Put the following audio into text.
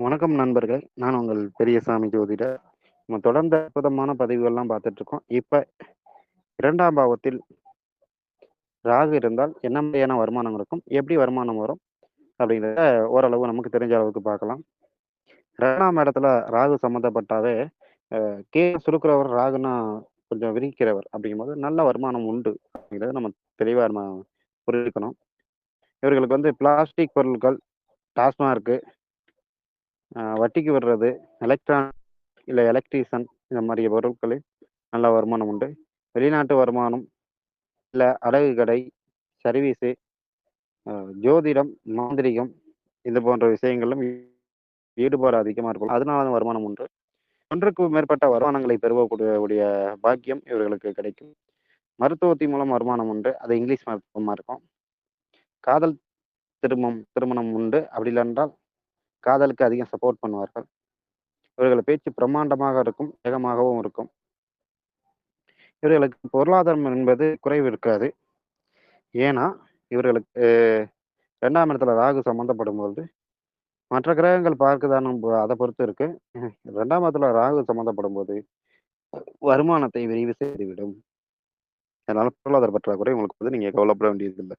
வணக்கம் நண்பர்களே! நான் உங்கள் பெரியசாமி ஜோதிடர். நம்ம தொடர்ந்து அற்புதமான பதிவுகள்லாம் பார்த்துட்டுருக்கோம். இப்ப 2ஆம் பாவத்தில் ராகு இருந்தால் என்ன மாதிரியான வருமானம் இருக்கும்? எப்படி வருமானம் வரும்? அப்படிங்கிறத ஓரளவு நமக்கு தெரிஞ்ச அளவுக்கு பார்க்கலாம். 2ஆம் இடத்துல ராகு சம்மந்தப்பட்டாவே, கேது சுருக்குறவர், ராகுனா கொஞ்சம் விரிக்கிறவர். அப்படிங்கும்போது நல்ல வருமானம் உண்டு. அப்படிங்கிறத நம்ம தெளிவா புரிஞ்சுக்கணும். இவர்களுக்கு வந்து பிளாஸ்டிக் பொருட்கள், டாஸ்மார்க்கு, வட்டிக்கு விடுறது, எலக்ட்ரானிக் இல்ல எலக்ட்ரீஷியன் இந்த மாரி பொருட்களில் நல்ல வருமானம் உண்டு. வெளிநாட்டு வருமானம், இல்ல அடகு கடை, சர்வீஸு, அ ஜோதிடம், மாந்திரீகம் இது போன்ற விஷயங்களிலும் ஈடுபாடு அதிகமா இருக்கும். அதனால வருமானம் உண்டு. ஒன்றுக்கு மேற்பட்ட வருமானங்களை பெறக்கூடிய பாக்கியம் இவர்களுக்கு கிடைக்கும். மருத்துவத்தின் மூலம் வருமானம் உண்டு. அது இங்கிலீஷ் மருத்துவமா இருக்கும். காதல் திருமணம் உண்டு. அப்படி இல்லென்றால் காதலுக்கு அதிகம் சப்போர்ட் பண்ணுவார்கள். இவர்கள் பேச்சு பிரம்மாண்டமாக இருக்கும். வேகமாகவும் இருக்கும். இவர்களுக்கு பொருளாதாரம் என்பது குறைவு இருக்காது. ஏன்னா, இவர்களுக்கு 2ஆம் இடத்துல ராகு சம்மந்தப்படும்பொழுது, மற்ற கிரகங்கள் பார்க்குதான்னு அத பொறுத்து இருக்கு. 2ஆம் இடத்துல ராகு சம்மந்தப்படும்போது, வருமானத்தை விரிவு செய்துவிடும். அதனால பொருளாதார பற்றாக்குறை உங்களுக்கு வந்து நீங்க கவலைப்பட வேண்டியதில்ல.